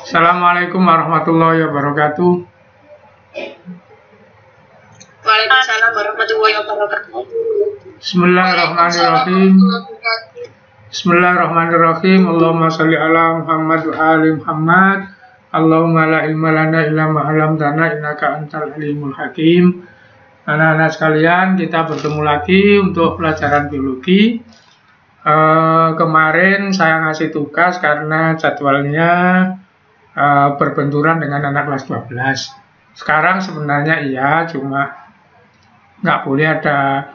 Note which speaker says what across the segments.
Speaker 1: Assalamualaikum warahmatullahi wabarakatuh.
Speaker 2: Waalaikumsalam warahmatullahi wabarakatuh.
Speaker 1: Bismillahirrahmanirrahim. Bismillahirrahmanirrahim. Allahumma sholli ala Muhammad wa ali Muhammad. Allahumma la ilma lana illa ma 'allamtana innaka antal alimul hakim. Anak-anak sekalian, kita bertemu lagi untuk pelajaran biologi. Kemarin saya ngasih tugas karena jadwalnya berbenturan dengan anak kelas 12. Sekarang sebenarnya iya, cuma nggak boleh ada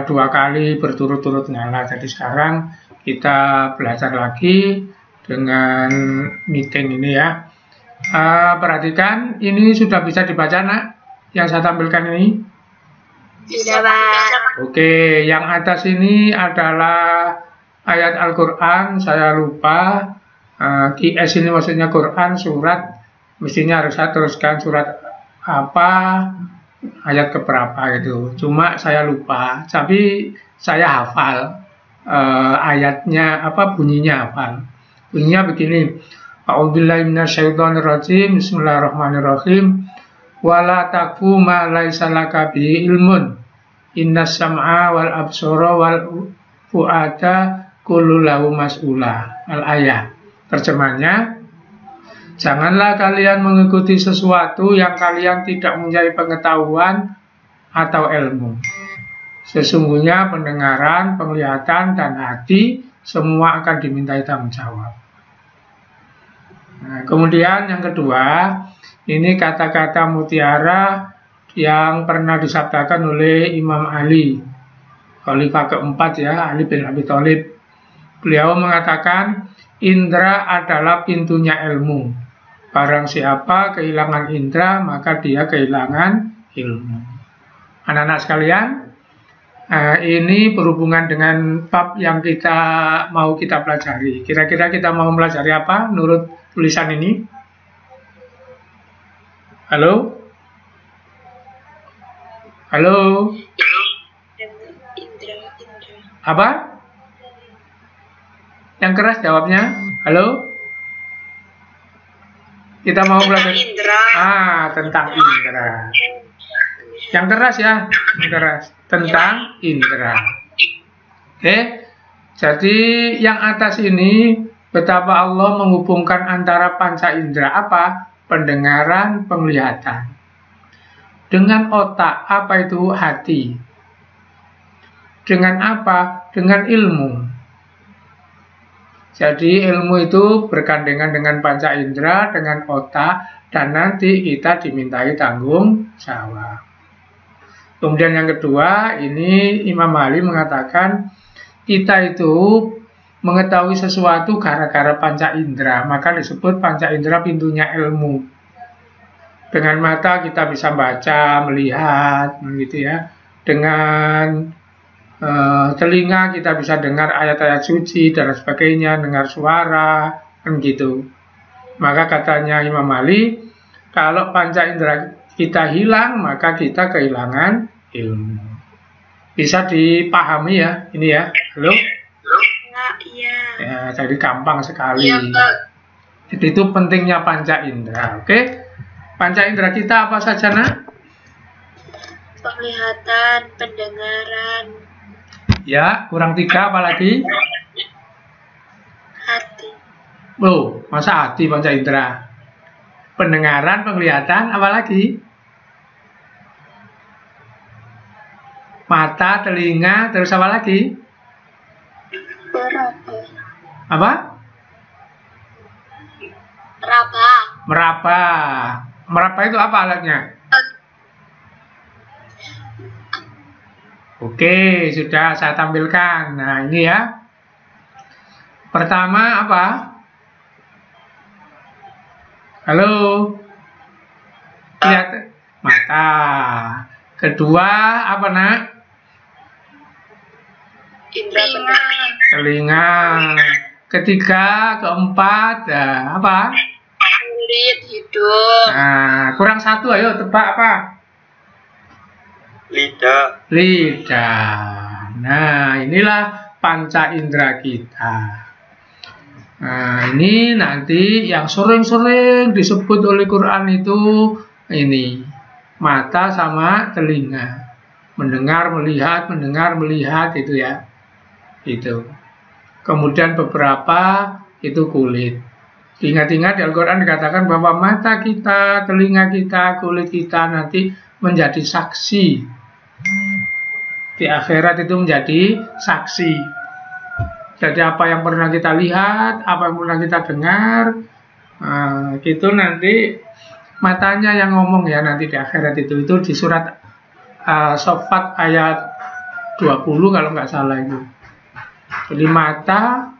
Speaker 1: 2 kali berturut-turut nyala. Jadi sekarang kita belajar lagi dengan meeting ini ya. Perhatikan, ini sudah bisa dibaca nak, yang saya tampilkan ini?
Speaker 2: Bisa, Pak.
Speaker 1: Oke, yang atas ini adalah ayat Al-Quran, saya lupa. QS ini maksudnya Quran, surat, mestinya harus saya teruskan surat apa, ayat keberapa gitu. Cuma saya lupa, tapi saya hafal ayatnya, apa bunyinya hafal. Bunyinya begini. A'udzubillahi minasyaitonirrajim. Bismillahirrahmanirrahim. Wala taqfu ma laisa laka bihi ilmun. Innas sam'a wal absara wal fu'ada kullu lahu mas'ula. Al-ayah. Terjemahnya, janganlah kalian mengikuti sesuatu yang kalian tidak mempunyai pengetahuan atau ilmu. Sesungguhnya pendengaran, penglihatan, dan hati semua akan dimintai tanggung jawab. Nah, kemudian yang kedua, ini kata-kata mutiara yang pernah disabdakan oleh Imam Ali, Khalifah keempat ya, Ali bin Abi Thalib. Beliau mengatakan, indra adalah pintunya ilmu. Barang siapa kehilangan indra, maka dia kehilangan ilmu. Anak-anak sekalian, ini berhubungan dengan bab yang mau kita pelajari. Kira-kira kita mau pelajari apa menurut tulisan ini? Halo? Halo? Apa? Yang keras jawabnya. Halo? Kita mau belajar tentang indra. Yang keras ya, yang keras. Tentang indra. Oke. Jadi yang atas ini betapa Allah menghubungkan antara panca indra apa? Pendengaran, penglihatan. Dengan otak, apa itu hati? Dengan apa? Dengan ilmu. Jadi ilmu itu bergandengan dengan panca indera, dengan otak, dan nanti kita dimintai tanggung jawab. Kemudian yang kedua, ini Imam Ali mengatakan kita itu mengetahui sesuatu gara-gara panca indera, maka disebut panca indera pintunya ilmu. Dengan mata kita bisa baca, melihat, gitu ya. Dengan telinga kita bisa dengar ayat-ayat suci dan sebagainya, dengar suara, kan gitu. Maka katanya Imam Ali, kalau panca indera kita hilang, maka kita kehilangan ilmu. Bisa dipahami ya, ini ya. Halo?
Speaker 2: Iya.
Speaker 1: Ya, jadi gampang sekali.
Speaker 2: Iya, Pak.
Speaker 1: Jadi itu pentingnya panca indera, oke? Panca indera kita apa saja, nak?
Speaker 2: Penglihatan, pendengaran,
Speaker 1: Ya, kurang 3 apalagi?
Speaker 2: hati.
Speaker 1: Loh, masa hati panca indera? Pendengaran, penglihatan, apalagi? Mata, telinga, terus apa lagi? Apa?
Speaker 2: Raba.
Speaker 1: Meraba. Meraba itu apa alatnya? Oke, sudah saya tampilkan. Nah, ini ya. Pertama apa? Halo? Lihat mata. Kedua apa, nak? Telinga. Ketiga, keempat, apa?
Speaker 2: Kulit, hidung.
Speaker 1: Nah, kurang 1, ayo tebak apa?
Speaker 3: Lidah.
Speaker 1: Lidah. Nah, inilah panca indera kita. Nah, ini nanti yang sering-sering disebut oleh Quran itu ini mata sama telinga. Mendengar, melihat itu ya. Itu. Kemudian beberapa itu kulit. Ingat-ingat di Al-Quran dikatakan bahwa mata kita, telinga kita, kulit kita nanti menjadi saksi. Di akhirat itu menjadi saksi. Jadi apa yang pernah kita lihat, apa yang pernah kita dengar, itu nanti matanya yang ngomong ya nanti di akhirat itu di surat Shofat ayat 20 kalau nggak salah itu. Jadi mata,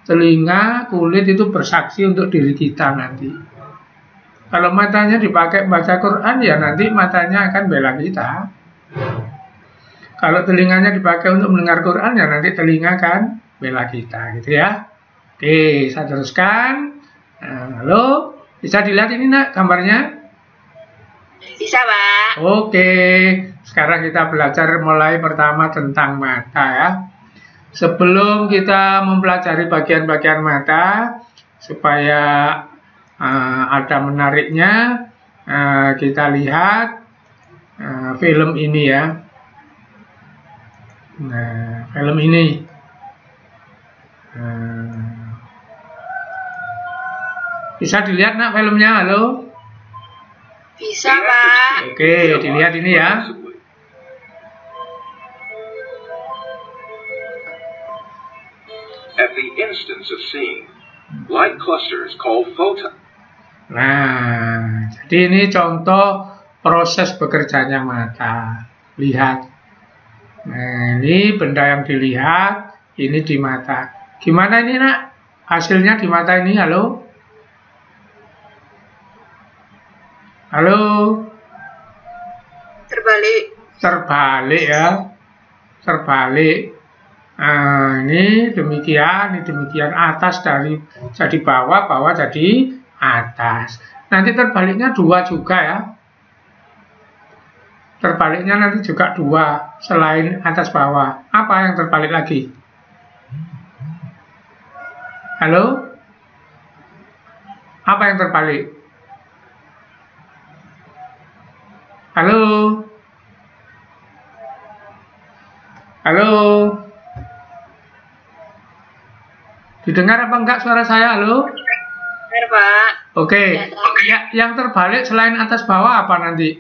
Speaker 1: telinga, kulit itu bersaksi untuk diri kita nanti. Kalau matanya dipakai baca Quran ya nanti matanya akan bela kita. Kalau telinganya dipakai untuk mendengar Quran ya nanti telinga akan bela kita gitu ya. Oke, saya teruskan. Nah, halo, bisa dilihat ini nak gambarnya?
Speaker 2: Bisa, Pak.
Speaker 1: Oke, sekarang kita belajar mulai pertama tentang mata ya. Sebelum kita mempelajari bagian-bagian mata, supaya ada menariknya, kita lihat film ini ya. Nah, film ini. Bisa dilihat nak filmnya, halo?
Speaker 2: Bisa, Pak.
Speaker 1: Oke, dilihat ini ya.
Speaker 3: At the instance of seeing, light clusters called photon.
Speaker 1: Nah, jadi ini contoh proses bekerjanya mata. Lihat. Nah, ini benda yang dilihat, ini di mata. Gimana ini nak? Hasilnya di mata ini, halo? Halo?
Speaker 2: Terbalik.
Speaker 1: Terbalik ya. Terbalik. Nah, ini demikian atas dari jadi bawah, bawah jadi atas. Nanti terbaliknya dua juga ya. Terbaliknya nanti juga dua selain atas bawah. Apa yang terbalik lagi? Halo? Apa yang terbalik? Halo? Halo? Didengar apa enggak suara saya? Halo?
Speaker 2: Benar, Pak.
Speaker 1: Oke. Ya, yang terbalik selain atas bawah apa nanti?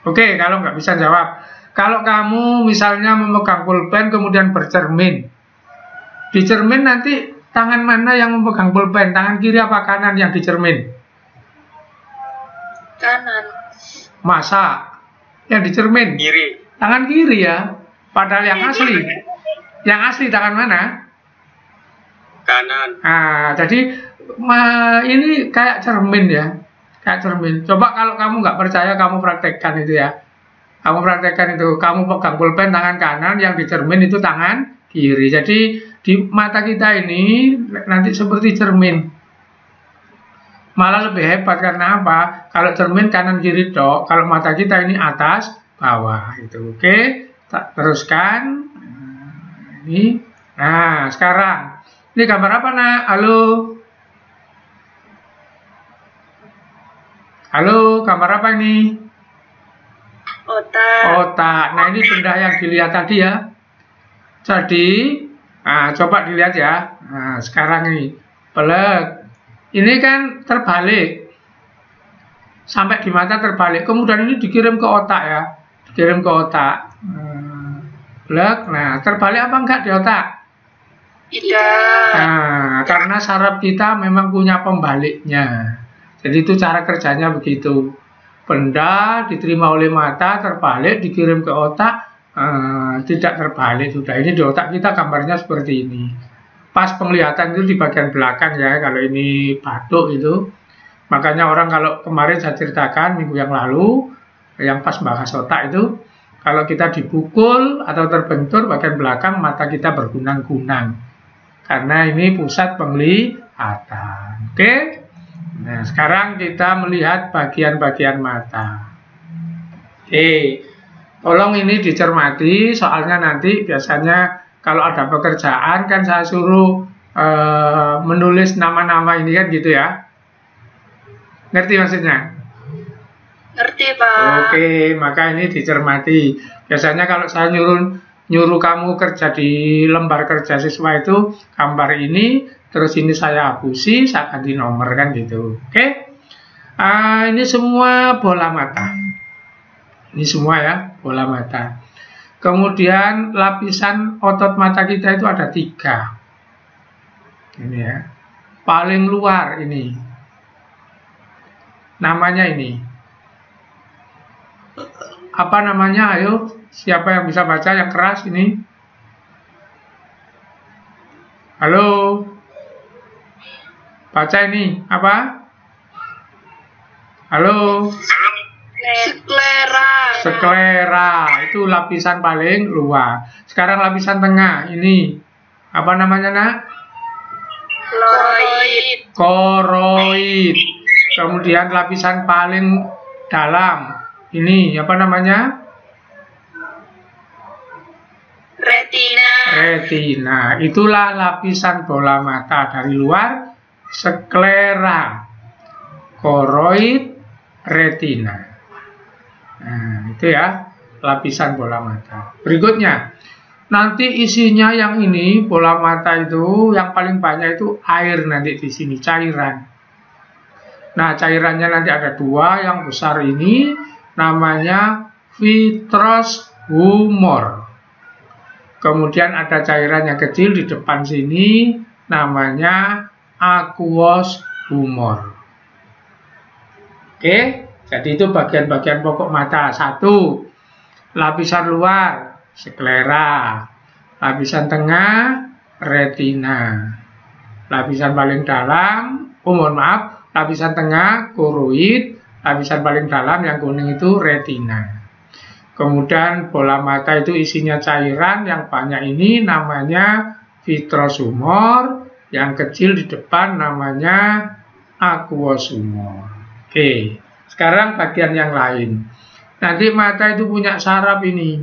Speaker 1: Oke, kalau nggak bisa jawab. Kalau kamu misalnya memegang pulpen kemudian bercermin. Di cermin nanti tangan mana yang memegang pulpen? Tangan kiri apa kanan yang di cermin?
Speaker 2: Kanan.
Speaker 1: Masa? Yang di cermin?
Speaker 3: Kiri.
Speaker 1: Tangan kiri ya. Padahal yang asli. Yang asli tangan mana?
Speaker 3: Kanan.
Speaker 1: Nah, jadi ini kayak cermin ya. Kayak cermin. Coba kalau kamu nggak percaya, kamu praktekkan itu ya. Kamu praktekkan itu. Kamu pegang pulpen tangan kanan, yang di cermin itu tangan kiri. Jadi di mata kita ini nanti seperti cermin. Malah lebih hebat karena apa? Kalau cermin kanan kiri dok. Kalau mata kita ini atas bawah itu. Oke. Teruskan. Ini. Nah, sekarang ini gambar apa nak? Halo? Halo, gambar apa ini?
Speaker 2: Otak.
Speaker 1: Otak. Nah, ini benda yang dilihat tadi ya. Jadi, coba dilihat ya. Nah, sekarang ini. Pelek. Ini kan terbalik. Sampai di mata terbalik. Kemudian ini dikirim ke otak ya. Dikirim ke otak. Blek. Nah, terbalik apa enggak di otak?
Speaker 2: Tidak.
Speaker 1: Nah, karena saraf kita memang punya pembaliknya. Jadi itu cara kerjanya begitu. Benda diterima oleh mata, terbalik, dikirim ke otak, tidak terbalik sudah. Ini di otak kita gambarnya seperti ini. Pas penglihatan itu di bagian belakang ya, kalau ini batuk itu. Makanya orang kalau kemarin saya ceritakan minggu yang lalu, yang pas bahas otak itu, kalau kita dipukul atau terbentur bagian belakang, mata kita bergunang-gunang. Karena ini pusat penglihatan. Oke? Nah, sekarang kita melihat bagian-bagian mata. Tolong ini dicermati, soalnya nanti biasanya kalau ada pekerjaan kan saya suruh menulis nama-nama ini kan gitu ya. Ngerti maksudnya?
Speaker 2: Ngerti, Pak.
Speaker 1: Oke, maka ini dicermati. Biasanya kalau saya nyuruh kamu kerja di lembar kerja siswa itu gambar ini, terus ini saya hapusi, saya ganti nomor kan gitu. Oke, ini semua bola mata. Ini semua ya, bola mata. Kemudian lapisan otot mata kita itu ada 3. Ini ya, paling luar ini. Namanya ini. Apa namanya? Ayo, siapa yang bisa baca yang keras ini? Halo? Baca ini, apa? Halo?
Speaker 2: Sklera.
Speaker 1: Sklera, itu lapisan paling luar. Sekarang lapisan tengah, ini. Apa namanya, nak?
Speaker 2: Koroid.
Speaker 1: Koroid. Kemudian lapisan paling dalam, ini apa namanya?
Speaker 2: Retina.
Speaker 1: Retina. Itulah lapisan bola mata dari luar, sklera, koroid, retina. Nah, itu ya lapisan bola mata. Berikutnya, nanti isinya yang ini bola mata itu yang paling banyak itu air nanti di sini, cairan. Nah, cairannya nanti ada 2, yang besar ini namanya vitreous humor. Kemudian ada cairan yang kecil di depan sini namanya aqueous humor. Oke, jadi itu bagian-bagian pokok mata. 1, lapisan luar, sklera. Lapisan tengah, retina. Lapisan paling dalam, mohon maaf, lapisan tengah, koroid. Lapisan paling dalam yang kuning itu retina. Kemudian bola mata itu isinya cairan, yang banyak ini namanya vitreous humor, yang kecil di depan namanya aqueous humor. Oke, sekarang bagian yang lain. Nanti mata itu punya saraf ini.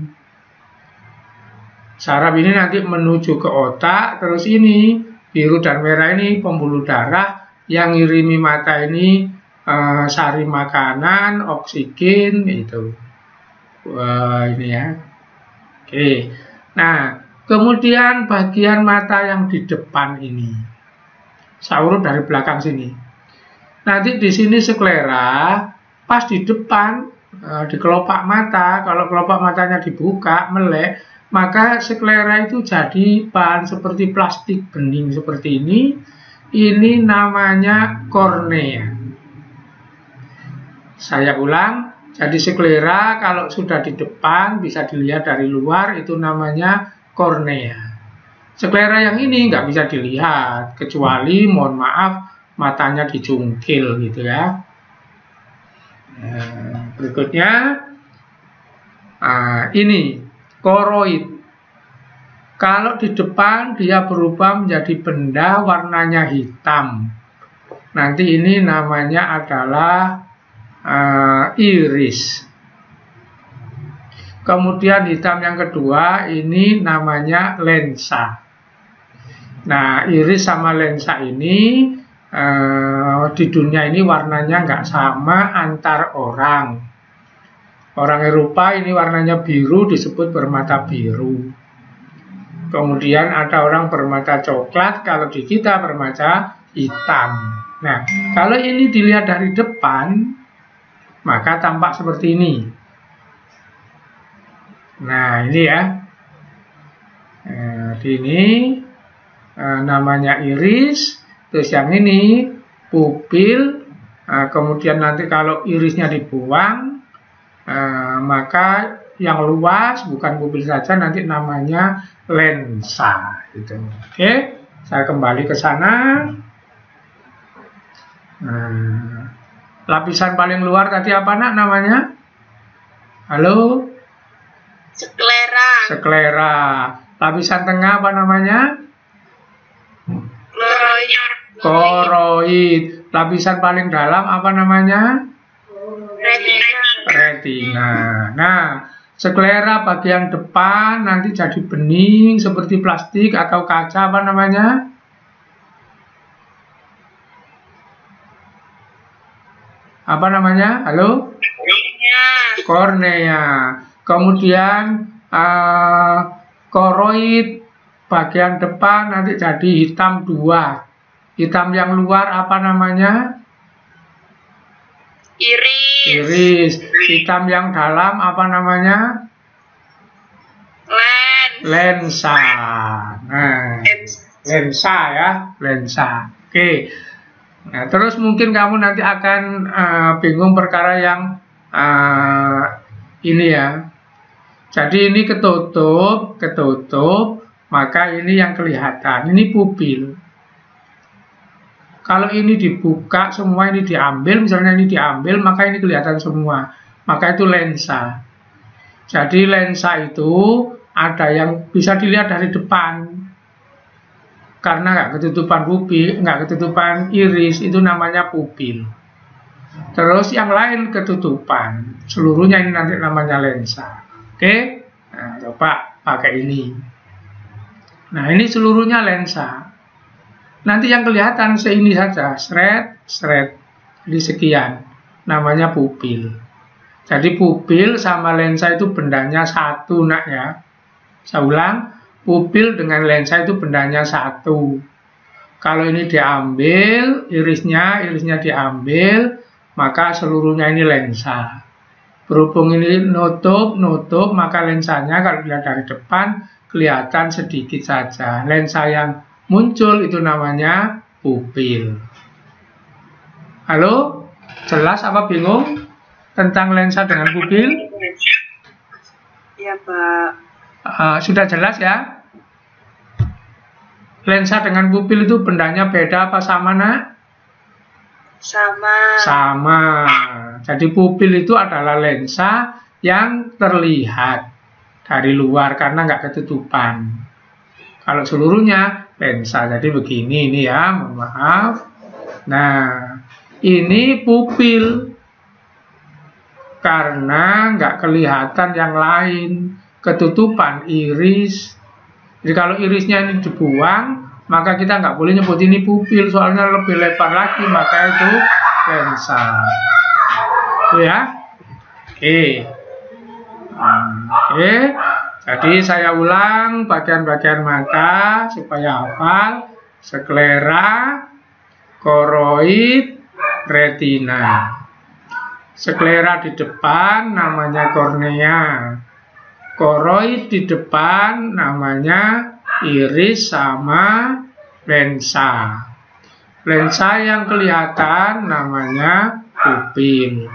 Speaker 1: Saraf ini nanti menuju ke otak, terus ini biru dan merah ini pembuluh darah yang ngirimi mata ini sari makanan, oksigen itu. Ini ya. Oke. Nah, kemudian bagian mata yang di depan ini. Saya urut dari belakang sini. Nanti di sini sklera, pas di depan di kelopak mata, kalau kelopak matanya dibuka, melek, maka sklera itu jadi bahan seperti plastik bening seperti ini. Ini namanya kornea. Saya ulang, jadi sklera kalau sudah di depan bisa dilihat dari luar itu namanya kornea. Sklera yang ini nggak bisa dilihat kecuali, mohon maaf, matanya dicungkil gitu ya. Berikutnya ini koroid. Kalau di depan dia berubah menjadi benda warnanya hitam. Nanti ini namanya adalah iris. Kemudian hitam yang kedua ini namanya lensa. Nah, iris sama lensa ini di dunia ini warnanya nggak sama antar orang. Orang Eropa ini warnanya biru disebut bermata biru. Kemudian ada orang bermata coklat, kalau di kita bermata hitam. Nah, kalau ini dilihat dari depan, maka tampak seperti ini. Nah, ini ya. Ini namanya iris. Terus yang ini pupil. Kemudian nanti kalau irisnya dibuang, maka yang luas bukan pupil saja, nanti namanya lensa. Gitu. Oke, saya kembali ke sana. Lapisan paling luar tadi apa nak namanya? Halo?
Speaker 2: Sklera.
Speaker 1: Sklera. Lapisan tengah apa namanya? Koroid. Lapisan paling dalam apa namanya?
Speaker 2: Retina.
Speaker 1: Retina. Nah, Sklera bagian depan nanti jadi bening seperti plastik atau kaca, apa namanya? Apa namanya? Halo? Kornea. Kemudian koroid bagian depan nanti jadi hitam 2. Hitam yang luar apa namanya?
Speaker 2: Iris.
Speaker 1: Iris. Hitam yang dalam apa namanya?
Speaker 2: Lens.
Speaker 1: Lensa. Nah, lensa ya, lensa. Oke. Nah, terus mungkin kamu nanti akan bingung perkara yang ini ya. Jadi ini ketutup, maka ini yang kelihatan. Ini pupil. Kalau ini dibuka, semua ini diambil, misalnya ini diambil, maka ini kelihatan semua. Maka itu lensa. Jadi lensa itu ada yang bisa dilihat dari depan. Karena nggak ketutupan pupil, nggak ketutupan iris, itu namanya pupil. Terus yang lain ketutupan. Seluruhnya ini nanti namanya lensa. Oke? Nah, coba pakai ini. Nah, ini seluruhnya lensa. Nanti yang kelihatan seini saja, seret. Jadi sekian, namanya pupil. Jadi pupil sama lensa itu bendanya satu, nak ya. Saya ulang, pupil dengan lensa itu bendanya satu. Kalau ini diambil, irisnya diambil, maka seluruhnya ini lensa. Berhubung ini nutup, maka lensanya kalau dilihat dari depan kelihatan sedikit saja. Lensa yang muncul itu namanya pupil. Halo? Jelas apa bingung tentang lensa dengan pupil?
Speaker 2: Ya, Pak.
Speaker 1: Sudah jelas ya? Lensa dengan pupil itu bendanya beda apa sama, nak? Sama. Jadi pupil itu adalah lensa yang terlihat dari luar karena nggak ketutupan. Kalau seluruhnya lensa, jadi begini ini ya, mohon maaf. Nah, ini pupil karena nggak kelihatan yang lain, ketutupan iris. Jadi kalau irisnya ini dibuang, maka kita nggak boleh nyebut ini pupil, soalnya lebih lebar lagi, maka itu lensa. Itu ya. Oke. Jadi saya ulang bagian-bagian mata supaya hafal. Sklera, koroid, retina. Sklera di depan namanya kornea. Koroid di depan namanya iris sama lensa. Lensa yang kelihatan namanya pupil.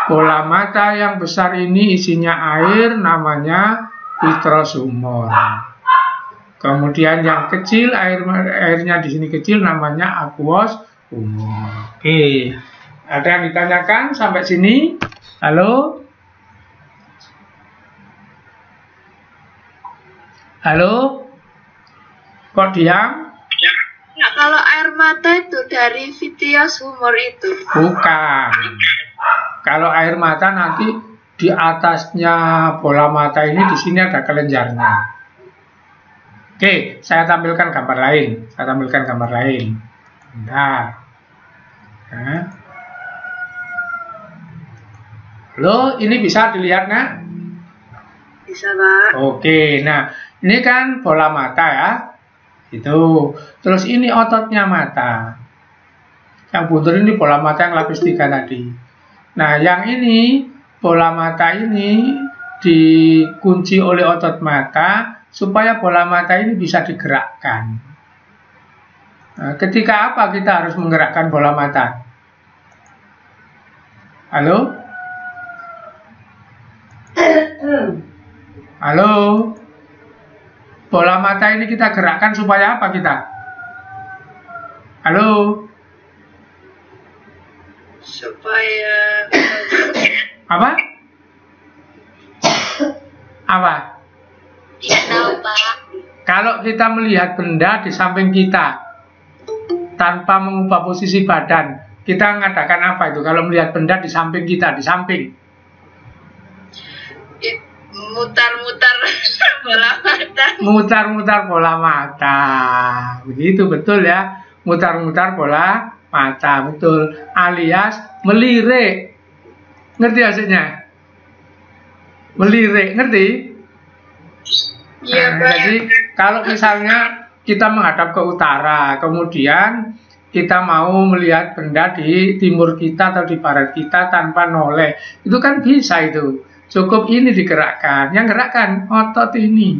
Speaker 1: Bola mata yang besar ini isinya air namanya vitrosumor. Kemudian yang kecil airnya di sini kecil namanya aqueous humor. Oke. Ada yang ditanyakan sampai sini? Halo? Halo? Kok diam?
Speaker 2: Ya, kalau air mata itu dari vitreous humor itu.
Speaker 1: Bukan. Kalau air mata nanti di atasnya bola mata ini di sini ada kelenjarnya. Oke, saya tampilkan gambar lain. Bentar. Nah. Halo, ini bisa dilihat, nak?
Speaker 2: Bisa, Pak.
Speaker 1: Oke, nah ini kan bola mata ya. Itu. Terus ini ototnya mata. Yang buntur ini bola mata yang lapis 3 tadi. Nah, yang ini bola mata ini dikunci oleh otot mata supaya bola mata ini bisa digerakkan. Nah, ketika apa kita harus menggerakkan bola mata? Halo? Halo? Bola mata ini kita gerakkan supaya apa kita? Halo?
Speaker 2: Supaya
Speaker 1: Apa? Apa?
Speaker 2: tidak tahu, Pak.
Speaker 1: Kalau kita melihat benda di samping kita tanpa mengubah posisi badan, kita mengatakan apa itu? Kalau melihat benda di samping kita, di samping.
Speaker 2: mutar-mutar bola mata.
Speaker 1: Mutar-mutar bola mata. Begitu, betul ya. Mutar-mutar bola mata, betul. Alias melirik. Ngerti hasilnya? Melirik, ngerti?
Speaker 2: Iya,
Speaker 1: Nah,
Speaker 2: Pak.
Speaker 1: jadi kalau misalnya kita menghadap ke utara, kemudian kita mau melihat benda di timur kita atau di barat kita tanpa noleh, itu kan bisa itu. Cukup ini digerakkan, yang gerakkan otot ini,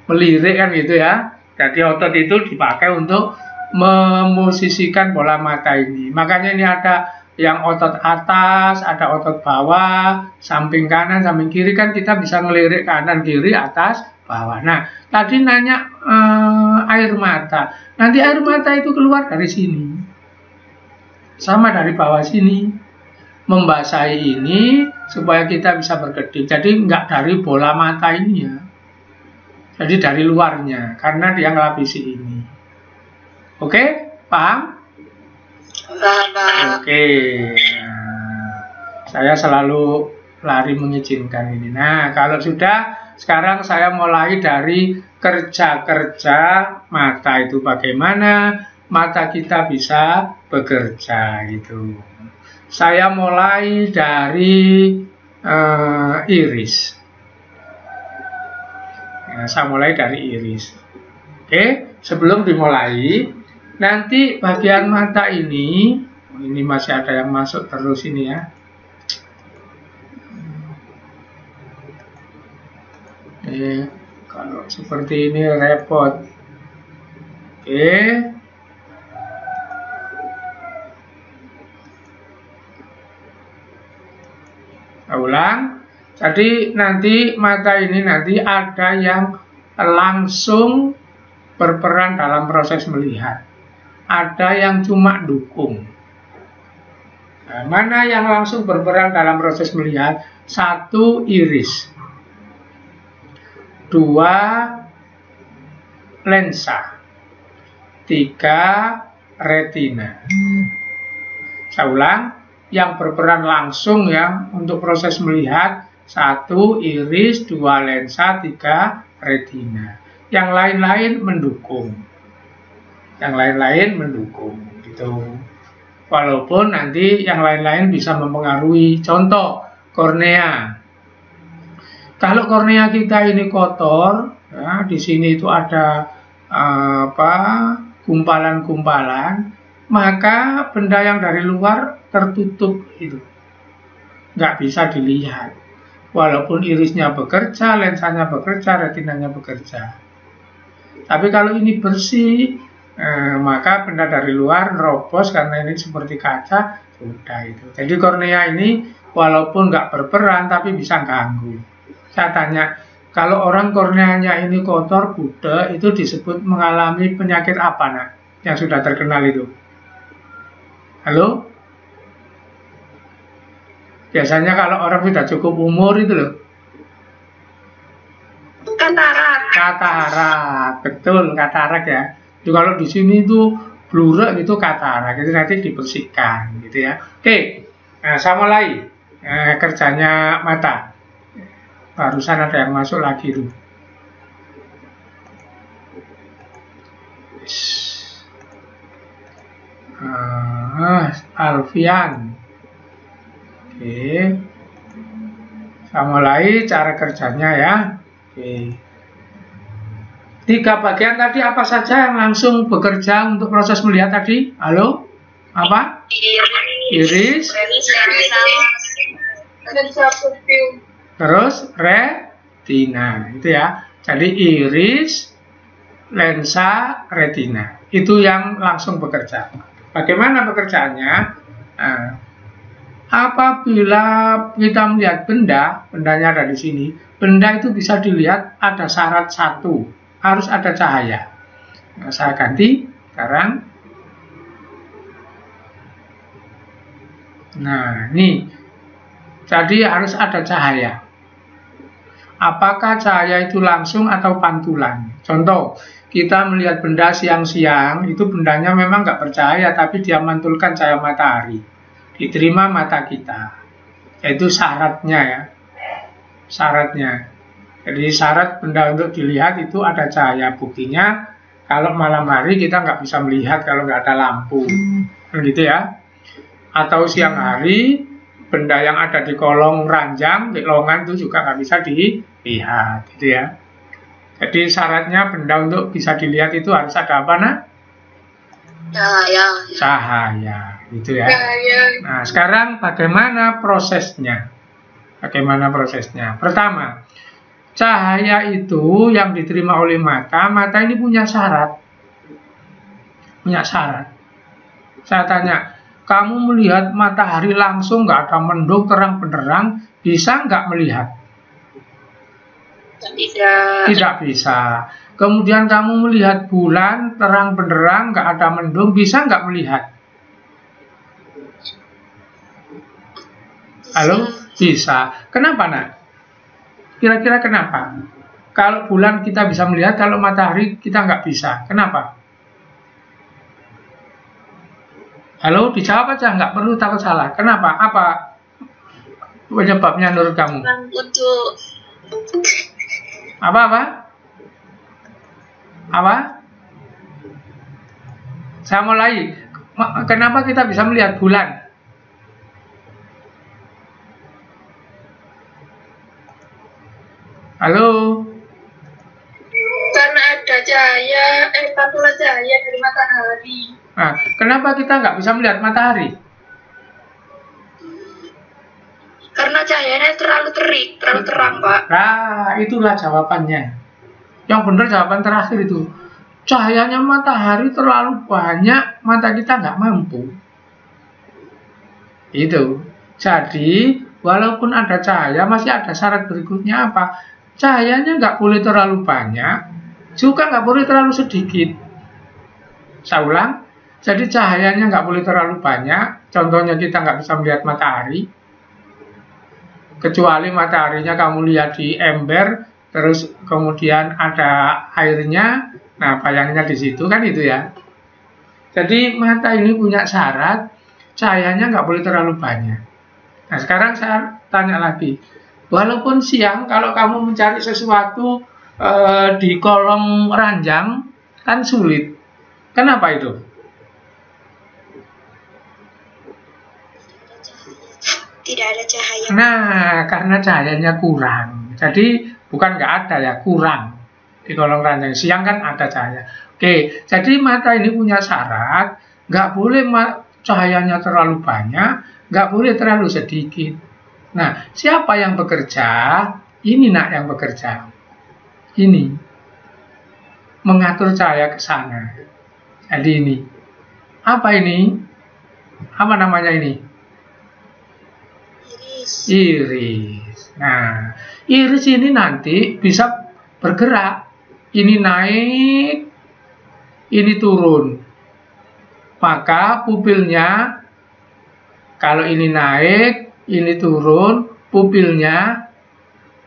Speaker 1: melirik kan gitu ya. Jadi otot itu dipakai untuk memosisikan bola mata ini. Makanya ini ada yang otot atas, ada otot bawah, samping kanan, samping kiri, kan kita bisa ngelirik kanan, kiri, atas, bawah. Nah, tadi nanya air mata. Nanti air mata itu keluar dari sini. Sama dari bawah sini. Membasahi ini supaya kita bisa berkedip. Jadi nggak dari bola mata ini ya. Jadi dari luarnya, karena dia ngelapisi ini. Oke, paham?
Speaker 2: Paham.
Speaker 1: Oke. Nah, saya selalu lari mengizinkan ini. Nah, kalau sudah, sekarang saya mulai dari kerja-kerja mata itu, bagaimana mata kita bisa bekerja itu. Saya mulai dari iris. Nah, saya mulai dari iris. Oke, sebelum dimulai, nanti bagian mata ini masih ada yang masuk terus ini ya. Kalau seperti ini repot. Oke. Saya ulang. Jadi nanti mata ini nanti ada yang langsung berperan dalam proses melihat. Ada yang cuma dukung. Nah, mana yang langsung berperan dalam proses melihat? 1, iris. 2, lensa. 3, retina. Saya ulang, yang berperan langsung ya untuk proses melihat 1, iris, 2, lensa, 3, retina. Yang lain-lain mendukung. Yang lain-lain mendukung gitu. Walaupun nanti yang lain-lain bisa mempengaruhi. Contoh, kornea. Kalau kornea kita ini kotor, ya, di sini itu ada gumpalan-gumpalan, maka benda yang dari luar tertutup itu, nggak bisa dilihat. Walaupun irisnya bekerja, lensanya bekerja, retinanya bekerja. Tapi kalau ini bersih, maka benda dari luar nerobos karena ini seperti kaca, sudah itu. Jadi kornea ini walaupun nggak berperan tapi bisa ganggu. Saya tanya, kalau orang korneanya ini kotor, budek, itu disebut mengalami penyakit apa, nak? Yang sudah terkenal itu? Halo? Biasanya kalau orang sudah cukup umur itu loh.
Speaker 2: Katarak.
Speaker 1: Katarak, betul, katarak ya. Jadi kalau di sini itu blurek itu katarak, itu nanti dibersihkan gitu ya. Oke, nah saya mulai kerjanya mata. Barusan ada yang masuk lagi tuh. Alfian. Oke. Saya mulai cara kerjanya ya. Oke. 3 bagian tadi apa saja yang langsung bekerja untuk proses melihat tadi? Halo? Apa? Iris. Terus retina. Itu ya. Jadi iris, lensa, retina. Itu yang langsung bekerja. Bagaimana pekerjaannya? Nah, apabila kita melihat benda, bendanya ada di sini, benda itu bisa dilihat ada syarat 1, harus ada cahaya. Nah, saya ganti sekarang. Nah, ini. Jadi harus ada cahaya. Apakah cahaya itu langsung atau pantulan? Contoh, kita melihat benda siang-siang, itu bendanya memang nggak bercahaya, tapi dia mantulkan cahaya matahari. Diterima mata kita. Itu syaratnya ya. Syaratnya. Jadi syarat benda untuk dilihat itu ada cahaya. Buktinya kalau malam hari kita nggak bisa melihat kalau nggak ada lampu, kan gitu ya. Atau siang hari benda yang ada di kolong ranjang, di lowongan itu juga nggak bisa dilihat, gitu ya. Jadi syaratnya benda untuk bisa dilihat itu harus ada apa, nak?
Speaker 2: Cahaya.
Speaker 1: Cahaya, gitu ya.
Speaker 2: Cahaya.
Speaker 1: Nah, sekarang bagaimana prosesnya? Bagaimana prosesnya? Pertama, cahaya itu yang diterima oleh mata ini punya syarat. Punya syarat. Saya tanya, kamu melihat matahari langsung, nggak ada mendung, terang benderang, bisa nggak melihat?
Speaker 2: Tidak.
Speaker 1: Tidak bisa. Kemudian kamu melihat bulan, terang benderang, nggak ada mendung, bisa nggak melihat? Halo? Bisa. Kenapa, nak? Kira-kira kenapa? Kalau bulan kita bisa melihat, kalau matahari kita nggak bisa. Kenapa? Halo, dijawab aja, nggak perlu takut salah. Kenapa? Apa penyebabnya menurut kamu?
Speaker 2: Untuk
Speaker 1: Apa? Saya mulai. Kenapa kita bisa melihat bulan? Halo?
Speaker 2: karena ada cahaya, pantulan cahaya dari matahari.
Speaker 1: Nah, kenapa kita nggak bisa melihat matahari?
Speaker 2: Karena cahayanya terlalu terik, terlalu terang, Pak.
Speaker 1: Nah, itulah jawabannya. Yang benar jawaban terakhir itu. Cahayanya matahari terlalu banyak, mata kita nggak mampu. Itu. Jadi, walaupun ada cahaya, masih ada syarat berikutnya apa? Cahayanya nggak boleh terlalu banyak, juga nggak boleh terlalu sedikit. Saya ulang. Jadi cahayanya nggak boleh terlalu banyak. Contohnya kita nggak bisa melihat matahari. Kecuali mataharinya kamu lihat di ember, terus kemudian ada airnya, nah bayangnya di situ kan itu ya. Jadi mata ini punya syarat, cahayanya nggak boleh terlalu banyak. Nah sekarang saya tanya lagi, walaupun siang kalau kamu mencari sesuatu di kolong ranjang kan sulit, kenapa itu?
Speaker 2: Tidak ada cahaya.
Speaker 1: Nah, karena cahayanya kurang. Jadi bukan nggak ada ya, kurang di kolong ranjang. Siang kan ada cahaya. Oke, jadi mata ini punya syarat, nggak boleh cahayanya terlalu banyak, nggak boleh terlalu sedikit. Nah, siapa yang bekerja? Ini nak yang bekerja. Ini mengatur cahaya ke sana. Jadi ini. Apa ini? Apa namanya ini? Iris. Nah, iris ini nanti bisa bergerak. Ini naik, ini turun. Maka pupilnya, kalau ini naik, ini turun, pupilnya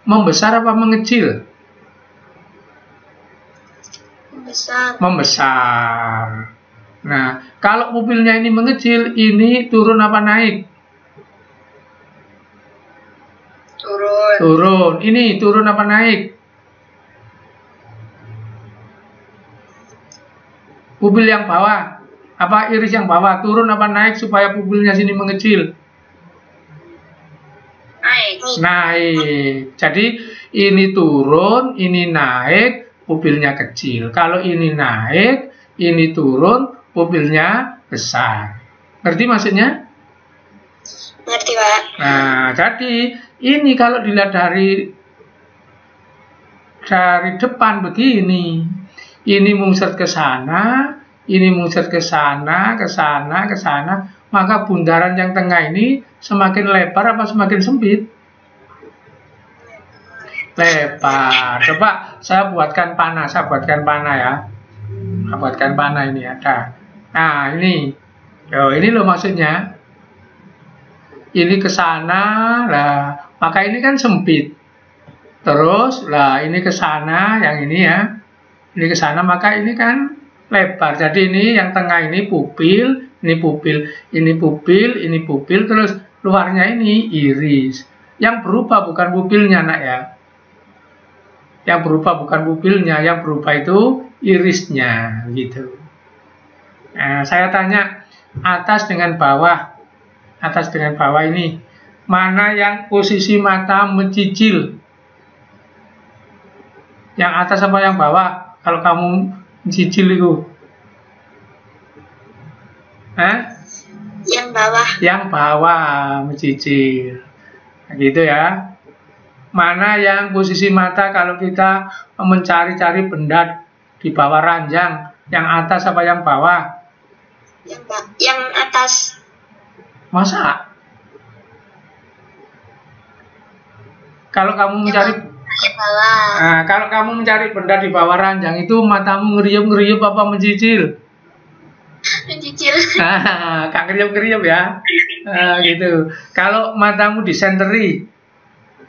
Speaker 1: membesar apa mengecil? Membesar. Nah, kalau pupilnya ini mengecil, ini turun apa naik? Turun. Ini turun apa naik? Pupil yang bawah. Apa iris yang bawah? Turun apa naik supaya pupilnya sini mengecil? Naik. Jadi ini turun, ini naik, pupilnya kecil. Kalau ini naik, ini turun, pupilnya besar. Ngerti maksudnya?
Speaker 2: Ngerti, Pak.
Speaker 1: Nah, jadi ini kalau dilihat dari depan begini, ini mungset ke sana, ini mungset ke sana, ke sana, ke sana, maka bundaran yang tengah ini semakin lebar apa semakin sempit? Lebar. Coba saya buatkan panah ya. Saya buatkan panah ini ada. Nah, ini. Ini loh maksudnya. Ini ke sana, lah, maka ini kan sempit. Terus, lah, ini ke sana, yang ini ya. Ini ke sana, maka ini kan lebar. Jadi ini yang tengah ini pupil, ini pupil, ini pupil, ini pupil, terus luarnya ini iris. Yang berubah bukan pupilnya, nak ya. Yang berubah bukan pupilnya, yang berubah itu irisnya, gitu. Nah, saya tanya atas dengan bawah ini, mana yang posisi mata mencicil? Yang atas apa yang bawah? Kalau kamu mencicil itu?
Speaker 2: Yang bawah.
Speaker 1: Yang bawah mencicil, gitu ya. Mana yang posisi mata kalau kita mencari-cari benda di bawah ranjang? Yang atas apa yang bawah?
Speaker 2: Yang atas.
Speaker 1: Masa? Kalau kamu mencari kalau kamu mencari benda di bawah ranjang itu matamu ngeriup-ngeriup apa mencicil?
Speaker 2: Mencicil.
Speaker 1: Kak ngeriup-ngeriup ya. Gitu. Kalau matamu disenteri,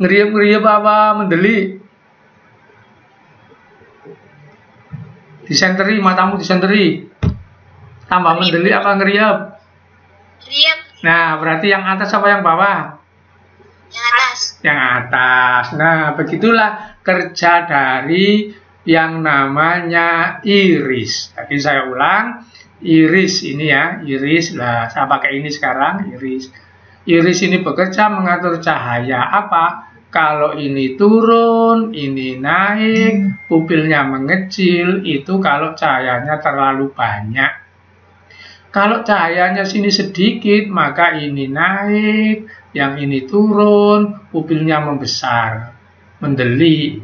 Speaker 1: ngeriup-ngeriup apa mendeli? Disenteri, matamu disenteri. Tambah mendeli apa ngeriup?
Speaker 2: Ngeriup.
Speaker 1: Nah, berarti yang atas apa yang bawah?
Speaker 2: Yang atas.
Speaker 1: Yang atas. Nah, begitulah kerja dari yang namanya iris. Tadi saya ulang, iris ini ya, iris lah. Saya pakai ini sekarang, iris. Iris ini bekerja mengatur cahaya. Apa? Kalau ini turun, ini naik, pupilnya mengecil, itu kalau cahayanya terlalu banyak. Kalau cahayanya sini sedikit, maka ini naik, yang ini turun, pupilnya membesar, mendeli.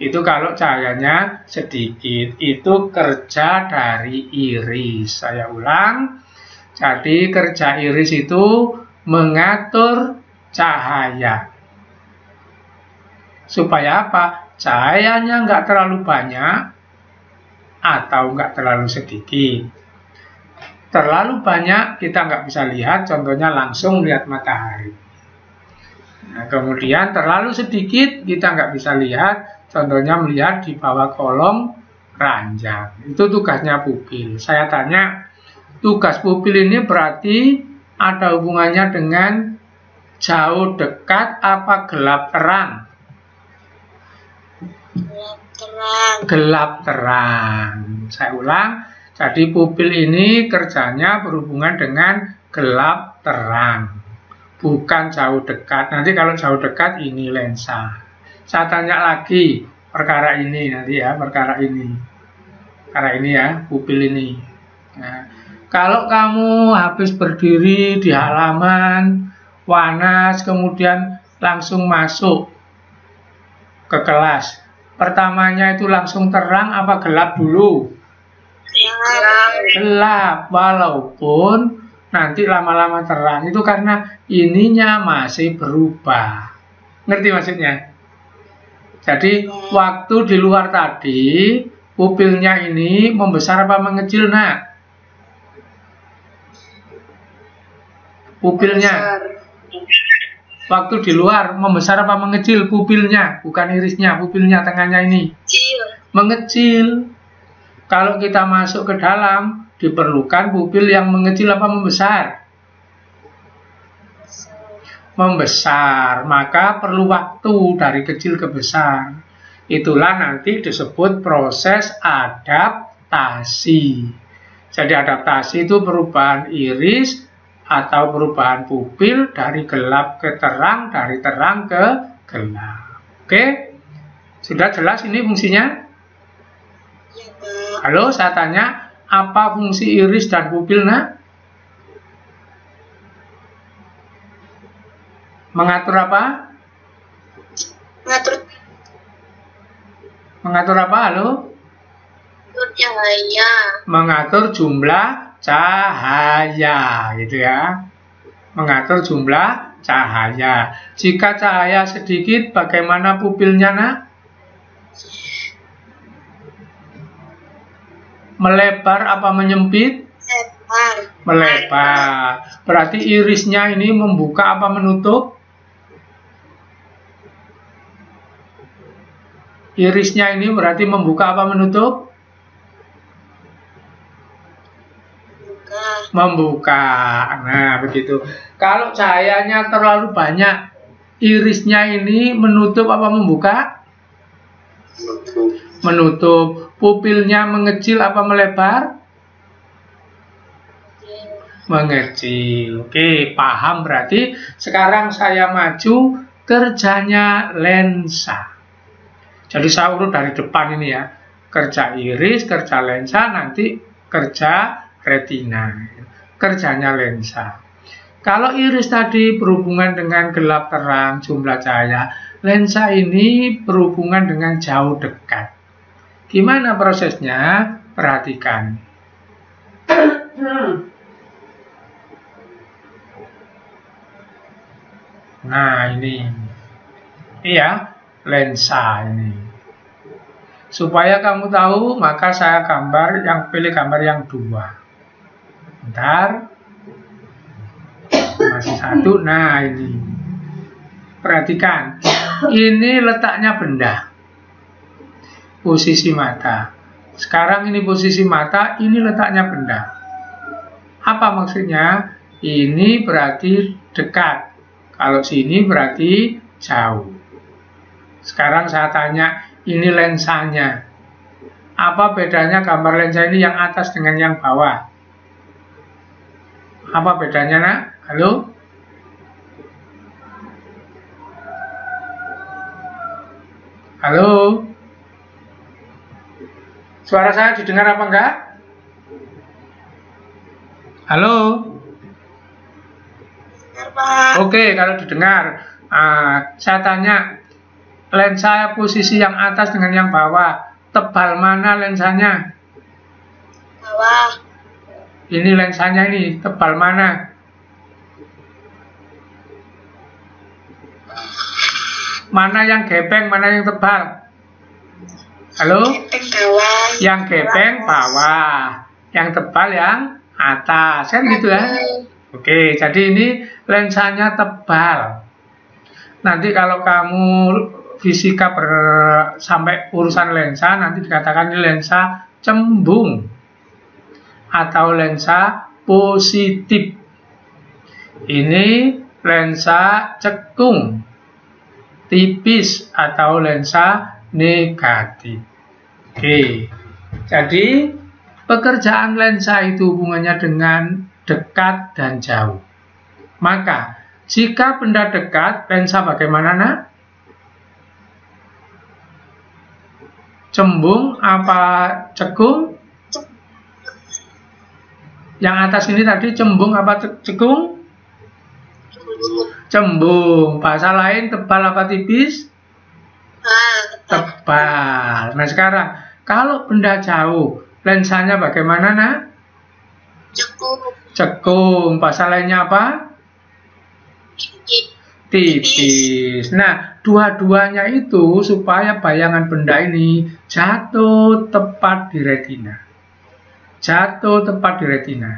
Speaker 1: Itu kalau cahayanya sedikit. Itu kerja dari iris. Saya ulang. Jadi kerja iris itu mengatur cahaya. Supaya apa? Cahayanya nggak terlalu banyak atau nggak terlalu sedikit. Terlalu banyak kita nggak bisa lihat, contohnya langsung lihat matahari. Nah, kemudian terlalu sedikit kita nggak bisa lihat, contohnya melihat di bawah kolong ranjang. Itu tugasnya pupil. Saya tanya, tugas pupil ini berarti ada hubungannya dengan jauh dekat apa gelap terang?
Speaker 2: Gelap terang.
Speaker 1: Gelap terang. Saya ulang. Jadi pupil ini kerjanya berhubungan dengan gelap terang, bukan jauh dekat. Nanti kalau jauh dekat ini lensa. Saya tanya lagi perkara ini nanti ya, perkara ini ya, pupil ini. Nah, kalau kamu habis berdiri di halaman, panas, kemudian langsung masuk ke kelas, pertamanya itu langsung terang apa gelap dulu? Gelap, walaupun nanti lama-lama terang. Itu karena ininya masih berubah. Ngerti maksudnya? Jadi waktu di luar tadi pupilnya ini membesar apa mengecil, nak? Pupilnya waktu di luar membesar apa mengecil? Pupilnya, bukan irisnya, pupilnya tengahnya ini mengecil. Kalau kita masuk ke dalam, diperlukan pupil yang mengecil apa membesar? Membesar, maka perlu waktu dari kecil ke besar. Itulah nanti disebut proses adaptasi. Jadi adaptasi itu perubahan iris atau perubahan pupil dari gelap ke terang, dari terang ke gelap. Oke? Sudah jelas ini fungsinya? Halo, saya tanya, apa fungsi iris dan pupil, nak? Mengatur apa? Mengatur apa, halo?
Speaker 2: Cahaya.
Speaker 1: Mengatur jumlah cahaya, gitu ya. Mengatur jumlah cahaya. Jika cahaya sedikit, bagaimana pupilnya, nak? Melebar apa menyempit? Melebar. Berarti irisnya ini membuka apa menutup? Irisnya ini berarti membuka apa menutup? Membuka. Nah, begitu. Kalau cahayanya terlalu banyak, irisnya ini menutup apa membuka? Menutup. Pupilnya mengecil apa melebar? Mengecil. Oke, paham berarti. Sekarang saya maju kerjanya lensa. Jadi saya urut dari depan ini ya. Kerja iris, kerja lensa, nanti kerja retina. Kerjanya lensa. Kalau iris tadi berhubungan dengan gelap terang, jumlah cahaya, lensa ini berhubungan dengan jauh dekat. Gimana prosesnya? Perhatikan. Nah, ini. Iya, lensa ini. Supaya kamu tahu, maka saya pilih gambar yang 2. Bentar. Masih 1. Nah, ini. Perhatikan. Ini letaknya benda. Posisi mata. Sekarang ini posisi mata, ini letaknya benda. Apa maksudnya? Ini berarti dekat. Kalau sini berarti jauh. Sekarang saya tanya, ini lensanya. Apa bedanya gambar lensa ini yang atas dengan yang bawah? Apa bedanya, nak? Halo? Halo? Suara saya didengar apa enggak? Halo? Oke, kalau didengar. Saya tanya, lensa posisi yang atas dengan yang bawah, tebal mana lensanya?
Speaker 2: Bawah.
Speaker 1: Ini lensanya ini, tebal mana? Mana yang gepeng, mana yang tebal? Halo?
Speaker 2: Gepeng bawah.
Speaker 1: Yang gepeng bawah, yang tebal yang atas, kan gitu ya? Oke, jadi ini lensanya tebal. Nanti kalau kamu fisika sampai urusan lensa, nanti dikatakan ini lensa cembung atau lensa positif. Ini lensa cekung, tipis atau lensa negatif. Oke, jadi pekerjaan lensa itu hubungannya dengan dekat dan jauh. Maka, jika benda dekat, lensa bagaimana, nak? Cembung apa cekung? Yang atas ini tadi cembung apa cekung? Cembung. Bahasa lain, tebal apa tipis? Tebal. Nah, sekarang, kalau benda jauh, lensanya bagaimana, nak? Cekung. Bahasa lainnya apa? Tipis. Nah, dua-duanya itu supaya bayangan benda ini jatuh tepat di retina. Jatuh tepat di retina.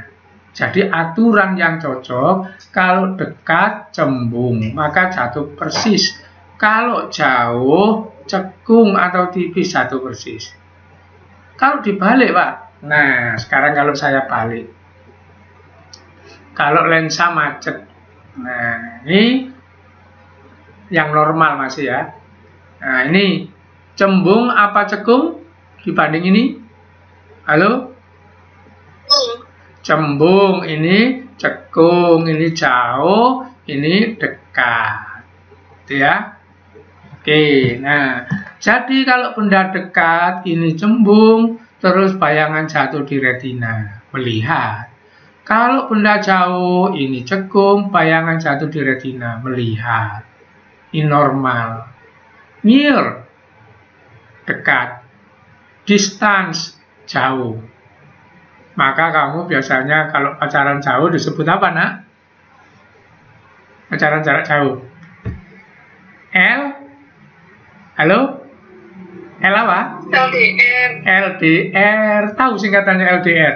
Speaker 1: Jadi aturan yang cocok, kalau dekat cembung, maka jatuh persis. Kalau jauh, cekung atau tipis jatuh persis. Kalau dibalik, Pak. Nah, sekarang kalau saya balik. Kalau lensa macet. Nah, ini yang normal masih ya. Nah, ini cembung apa cekung dibanding ini? Halo? Cembung, ini cekung, ini jauh, ini dekat. Gitu ya. Oke, nah, jadi kalau benda dekat ini cembung, terus bayangan jatuh di retina, melihat. Kalau benda jauh ini cekung, bayangan jatuh di retina, melihat. Ini normal. Near, dekat. Distance, jauh. Maka kamu biasanya kalau pacaran jauh disebut apa, nak? Pacaran jarak jauh. L? Halo? L apa?
Speaker 2: LDR.
Speaker 1: LDR. Tahu singkatannya LDR?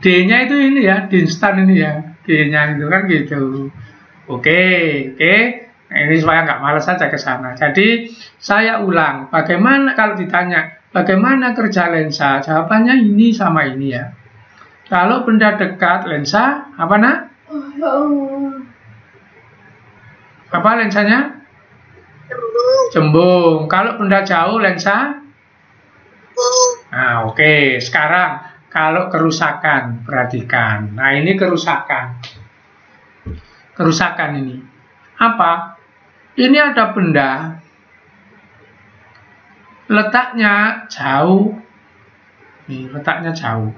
Speaker 1: D-nya itu ini ya, distan ini ya. D-nya itu kan gitu. Oke. Nah, ini supaya nggak malas saja ke sana. Jadi, saya ulang. Bagaimana kalau ditanya, bagaimana kerja lensa? Jawabannya ini sama ini ya. Kalau benda dekat, lensa, apa, nak? Apa lensanya?
Speaker 2: Cembung.
Speaker 1: Cembung. Kalau benda jauh lensa?
Speaker 2: Cembung.
Speaker 1: Nah, oke. Sekarang kalau kerusakan, perhatikan. Nah, ini kerusakan. Kerusakan ini. Apa? Ini ada benda. Letaknya jauh. Nih, letaknya jauh.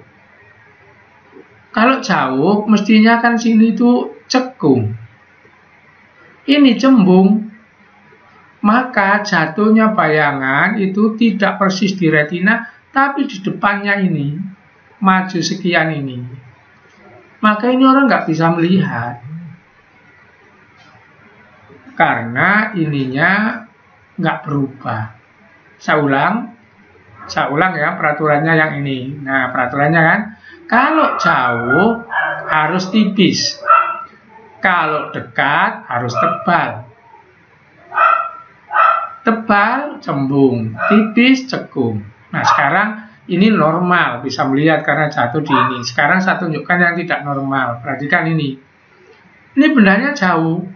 Speaker 1: Kalau jauh, mestinya kan sini itu cekung. Ini cembung. Maka jatuhnya bayangan itu tidak persis di retina, tapi di depannya ini, maju sekian ini. Maka ini orang nggak bisa melihat. Karena ininya nggak berubah. Saya ulang ya peraturannya yang ini. Nah, peraturannya kan, kalau jauh harus tipis. Kalau dekat harus tebal. Tebal, cembung, tipis, cekung. Nah, sekarang ini normal, bisa melihat karena jatuh di ini. Sekarang saya tunjukkan yang tidak normal. Perhatikan ini. Ini bendanya jauh.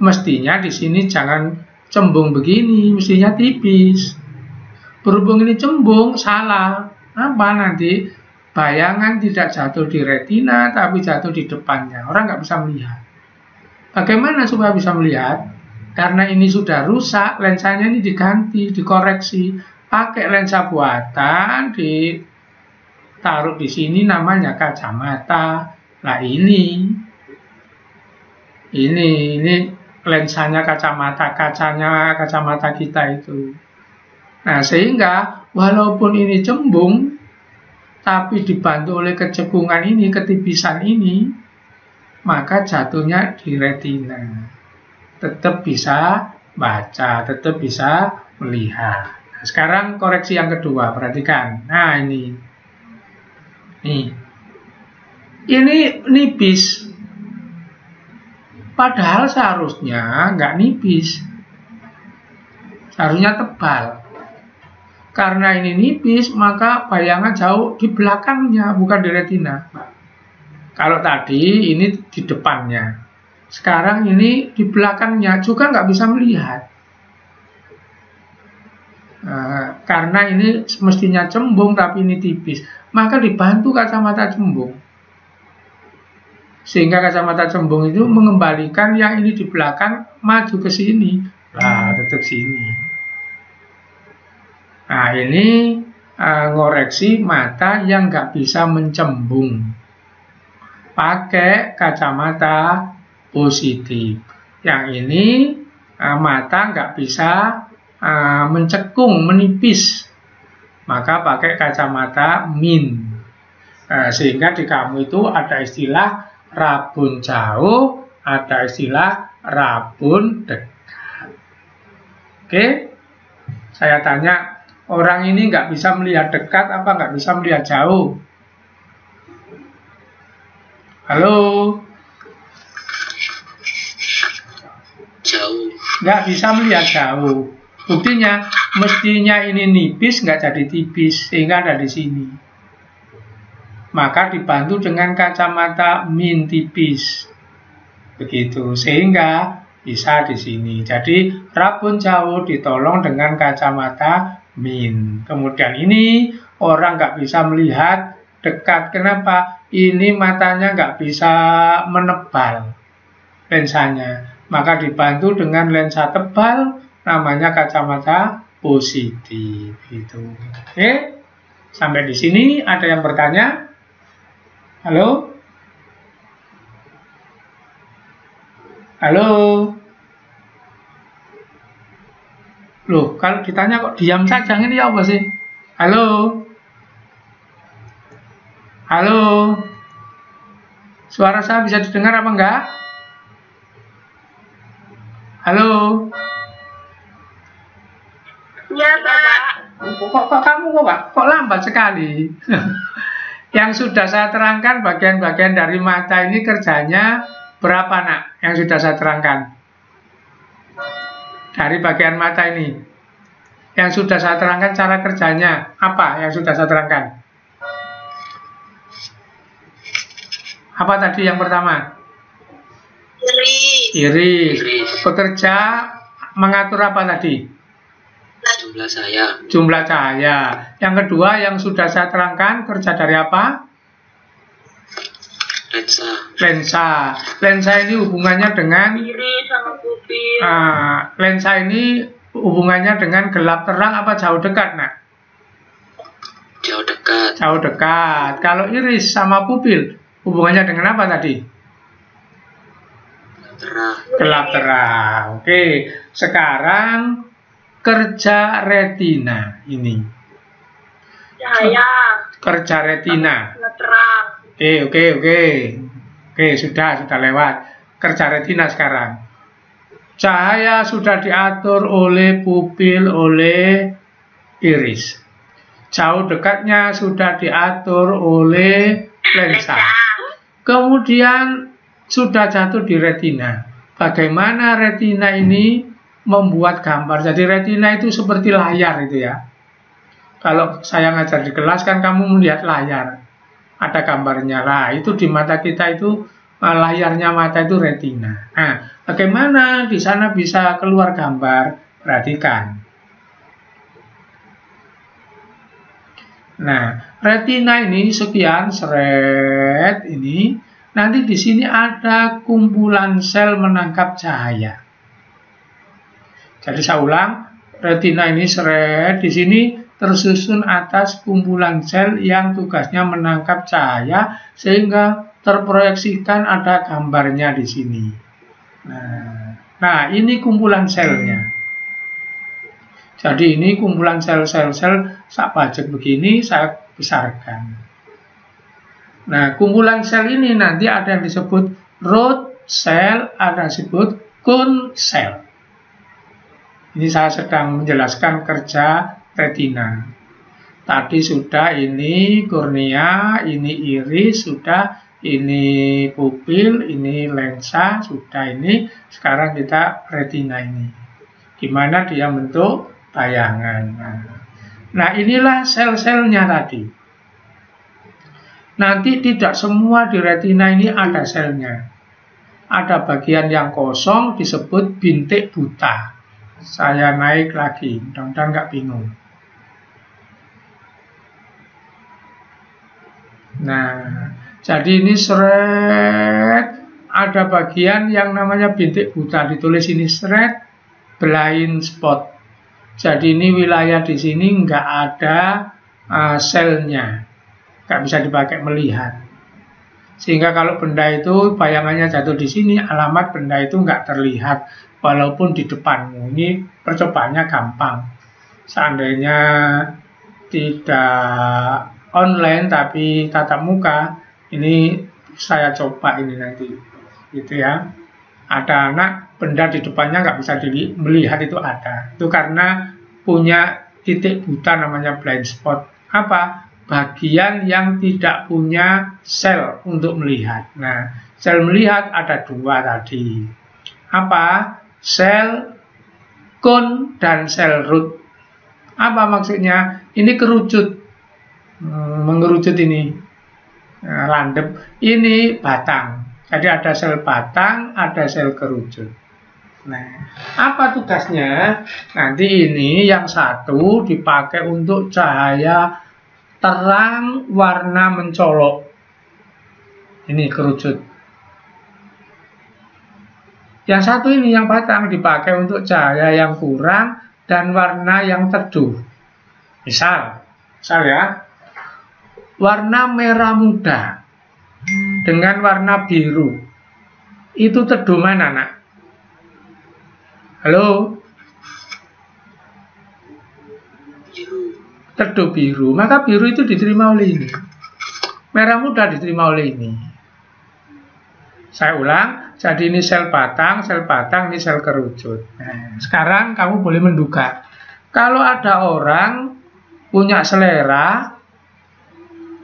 Speaker 1: Mestinya di sini jangan cembung begini, mestinya tipis. Berhubung ini cembung, salah. Apa nanti? Bayangan tidak jatuh di retina, tapi jatuh di depannya. Orang nggak bisa melihat. Bagaimana supaya bisa melihat? Karena ini sudah rusak, lensanya ini diganti, dikoreksi. Pakai lensa buatan, ditaruh di sini namanya kacamata. Nah ini lensanya kacamata kita itu. Nah sehingga walaupun ini cembung, tapi dibantu oleh kecekungan ini, ketipisan ini, maka jatuhnya di retina. Tetap bisa baca, tetap bisa melihat. Nah, sekarang koreksi yang kedua, perhatikan. Nah ini nipis. Padahal seharusnya nggak nipis, seharusnya tebal. Karena ini nipis, maka bayangan jauh di belakangnya, bukan di retina. Kalau tadi ini di depannya. Sekarang ini di belakangnya juga nggak bisa melihat. Karena ini mestinya cembung tapi ini tipis. Maka dibantu kacamata cembung. Sehingga kacamata cembung itu mengembalikan yang ini di belakang maju ke sini. Nah, tetap sini. Nah, ini ngoreksi mata yang nggak bisa mencembung. Pakai kacamata positif. Yang ini mata nggak bisa mencekung, menipis. Maka pakai kacamata min. Sehingga di kamu itu ada istilah rabun jauh, ada istilah rabun dekat. Oke? Saya tanya, orang ini nggak bisa melihat dekat apa nggak bisa melihat jauh? Halo?
Speaker 4: Jauh.
Speaker 1: Nggak bisa melihat jauh. Buktinya, mestinya ini nipis nggak jadi tipis, sehingga ada di sini. Maka dibantu dengan kacamata min tipis. Begitu, sehingga bisa di sini. Jadi, rabun jauh ditolong dengan kacamata min. Kemudian ini, orang nggak bisa melihat dekat. Kenapa? Ini matanya nggak bisa menebal lensanya. Maka dibantu dengan lensa tebal, namanya kacamata positif. Gitu. Oke, sampai di sini ada yang bertanya? Halo? Halo? Loh, kalau ditanya kok diam saja, ini apa sih? Halo? Halo? Suara saya bisa didengar apa enggak? Halo?
Speaker 2: Iya, Pak.
Speaker 1: Kok kamu kok lambat sekali? Yang sudah saya terangkan bagian-bagian dari mata ini kerjanya berapa, Nak? Yang sudah saya terangkan dari bagian mata ini, yang sudah saya terangkan cara kerjanya apa? Yang sudah saya terangkan apa tadi yang pertama?
Speaker 2: Iris.
Speaker 1: Iris. Bekerja mengatur apa tadi?
Speaker 4: Jumlah cahaya.
Speaker 1: Jumlah cahaya. Yang kedua yang sudah saya terangkan, kerja dari apa?
Speaker 4: Lensa.
Speaker 1: Lensa. Lensa ini hubungannya dengan
Speaker 2: Iris sama pupil.
Speaker 1: lensa ini hubungannya dengan gelap terang apa jauh dekat, nak?
Speaker 4: Jauh dekat.
Speaker 1: Jauh dekat. Kalau iris sama pupil hubungannya dengan apa tadi?
Speaker 4: Terang.
Speaker 1: Gelap terang. Oke. Sekarang kerja retina ini.
Speaker 2: Cahaya.
Speaker 1: Kerja retina.
Speaker 2: Terang.
Speaker 1: Oke, sudah lewat. Kerja retina sekarang. Cahaya sudah diatur oleh pupil, oleh iris. Jauh dekatnya sudah diatur oleh lensa. Kemudian sudah jatuh di retina. Bagaimana retina ini membuat gambar? Jadi retina itu seperti layar itu ya. Kalau saya ngajar di kelas kan kamu melihat layar. Ada gambarnya lah. Itu di mata kita itu layarnya mata itu retina. Nah, bagaimana di sana bisa keluar gambar? Perhatikan. Nah, retina ini sekian seret ini. Nanti di sini ada kumpulan sel menangkap cahaya. Jadi saya ulang, retina ini seret, di sini tersusun atas kumpulan sel yang tugasnya menangkap cahaya sehingga terproyeksikan ada gambarnya di sini. Nah, ini kumpulan selnya. Jadi ini kumpulan sel-sel sak pajak begini saya besarkan. Nah, kumpulan sel ini nanti ada yang disebut rod cell, ada yang disebut cone cell. Ini saya sedang menjelaskan kerja retina. Tadi sudah ini kornea, ini iris, sudah ini pupil, ini lensa, sudah ini. Sekarang kita retina ini. Gimana dia bentuk bayangan. Nah, inilah sel-selnya tadi. Nanti tidak semua di retina ini ada selnya. Ada bagian yang kosong disebut bintik buta. Saya naik lagi, mudah-mudahan nggak bingung. Nah, jadi ini seret, ada bagian yang namanya bintik buta, ditulis ini seret, blind spot. Jadi ini wilayah di sini nggak ada selnya, nggak bisa dipakai melihat. Sehingga kalau benda itu bayangannya jatuh di sini, alamat benda itu nggak terlihat, walaupun di depanmu. Ini percobaannya gampang. Seandainya tidak online tapi tatap muka, ini saya coba ini nanti, gitu ya. Ada anak, benda di depannya nggak bisa melihat itu ada. Itu karena punya titik buta namanya blind spot. Apa? Bagian yang tidak punya sel untuk melihat. Nah, sel melihat ada dua tadi. Apa? Sel cone dan sel root. Apa maksudnya? Ini kerucut. Mengerucut ini. Nah, landep. Ini batang. Jadi ada sel batang, ada sel kerucut. Nah, apa tugasnya? Nanti ini yang satu dipakai untuk cahaya terang warna mencolok. Ini kerucut. Yang satu ini yang batang dipakai untuk cahaya yang kurang dan warna yang teduh. Misal ya, warna merah muda dengan warna biru. Itu teduh mana, nak? Halo? Teduh biru, maka biru itu diterima oleh ini. Merah muda diterima oleh ini. Saya ulang, jadi ini sel batang, ini sel kerucut. Nah, sekarang kamu boleh menduga. Kalau ada orang punya selera,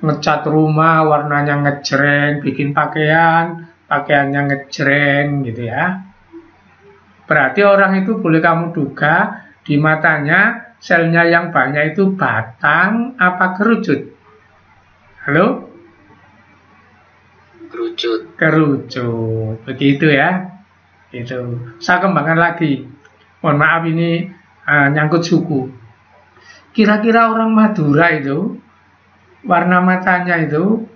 Speaker 1: ngecat rumah, warnanya ngejreng, bikin pakaiannya ngejreng gitu ya. Berarti orang itu boleh kamu duga di matanya selnya yang banyak itu batang apa kerucut? Halo?
Speaker 4: Kerucut.
Speaker 1: Kerucut. Begitu ya. Itu. Saya kembangkan lagi. Mohon maaf ini nyangkut suku. Kira-kira orang Madura itu warna matanya itu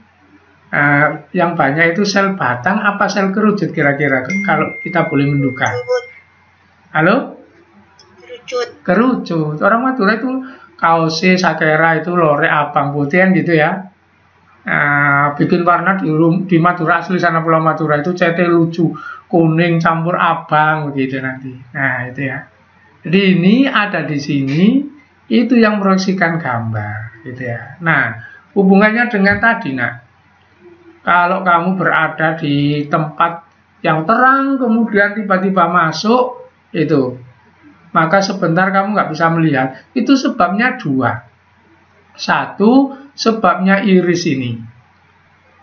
Speaker 1: yang banyak itu sel batang apa sel kerucut kira-kira kalau kita boleh menduga. Halo? Kerucut. Orang Madura itu kaose sakera itu lorek abang putih gitu ya. Bikin warna di Madura asli sana Pulau Madura itu cete lucu, kuning campur abang begitu nanti. Nah itu ya. Jadi ini ada di sini itu yang meroksikan gambar gitu ya. Nah hubungannya dengan tadi nak. Kalau kamu berada di tempat yang terang kemudian tiba-tiba masuk itu, maka sebentar kamu nggak bisa melihat. Itu sebabnya dua. Satu, sebabnya iris ini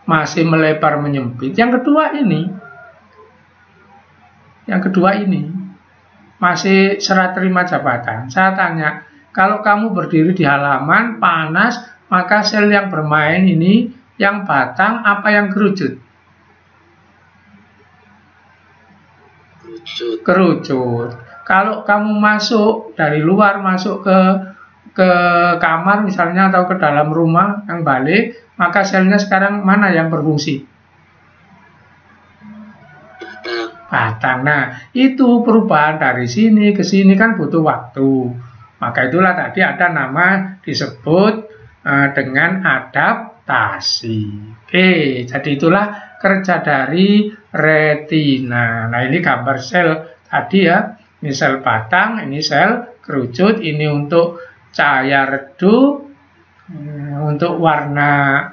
Speaker 1: masih melebar menyempit. Yang kedua ini masih serah terima jabatan. Saya tanya, kalau kamu berdiri di halaman panas, maka sel yang bermain ini yang batang apa yang kerucut? Kerucut. Kalau kamu masuk dari luar, masuk ke kamar misalnya atau ke dalam rumah yang balik, maka selnya sekarang mana yang berfungsi? Batang. Nah, itu perubahan dari sini ke sini kan butuh waktu. Maka itulah tadi ada nama disebut dengan adaptasi. Oke, jadi itulah kerja dari retina. Nah, ini gambar sel tadi ya. Ini sel batang, ini sel kerucut, ini untuk cahaya redup, untuk warna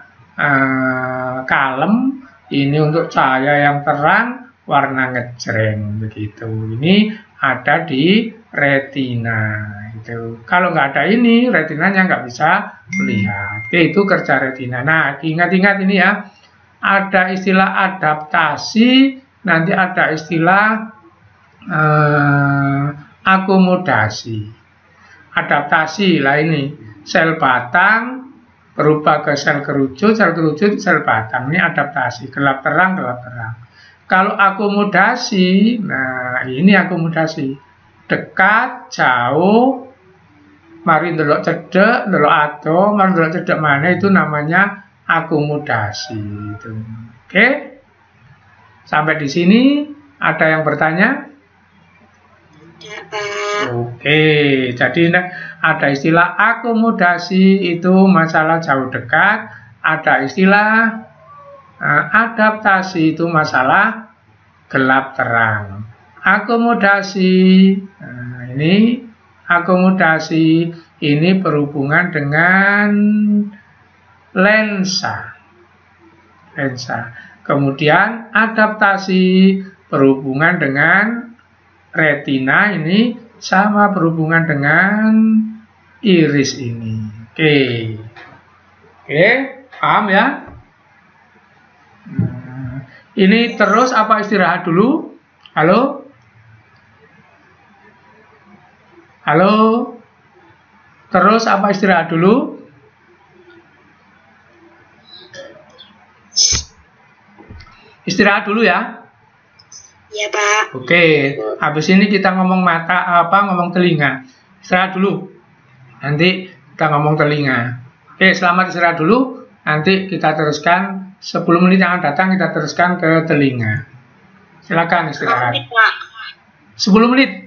Speaker 1: kalem, ini untuk cahaya yang terang, warna ngejreng begitu. Ini ada di retina. Itu. Kalau nggak ada ini, retinanya nggak bisa melihat. Oke, itu kerja retina. Nah, ingat-ingat ini ya. Ada istilah adaptasi, nanti ada istilah akomodasi. Adaptasi lah ini sel batang berubah ke sel kerucut sel batang. Ini adaptasi, gelap terang. Kalau akomodasi, nah ini akomodasi, dekat, jauh, mari ndelok cedek, ndelok ado, mari ndelok cedek mana, itu namanya akomodasi. Itu. Oke, sampai di sini ada yang bertanya? Oke, jadi ada istilah akomodasi itu masalah jauh dekat, ada istilah adaptasi itu masalah gelap terang. Akomodasi, nah ini akomodasi ini berhubungan dengan lensa. Kemudian adaptasi berhubungan dengan retina, ini sama berhubungan dengan iris ini. Oke, paham ya? Ini terus apa istirahat dulu? Halo? Terus apa istirahat dulu? Istirahat dulu ya?
Speaker 2: Iya, Pak.
Speaker 1: Oke, habis ini kita ngomong mata, ngomong telinga. Istirahat dulu. Nanti kita ngomong telinga. Oke, selamat istirahat dulu. Nanti kita teruskan 10 menit yang akan datang, kita teruskan ke telinga. Silakan istirahat. 10 menit.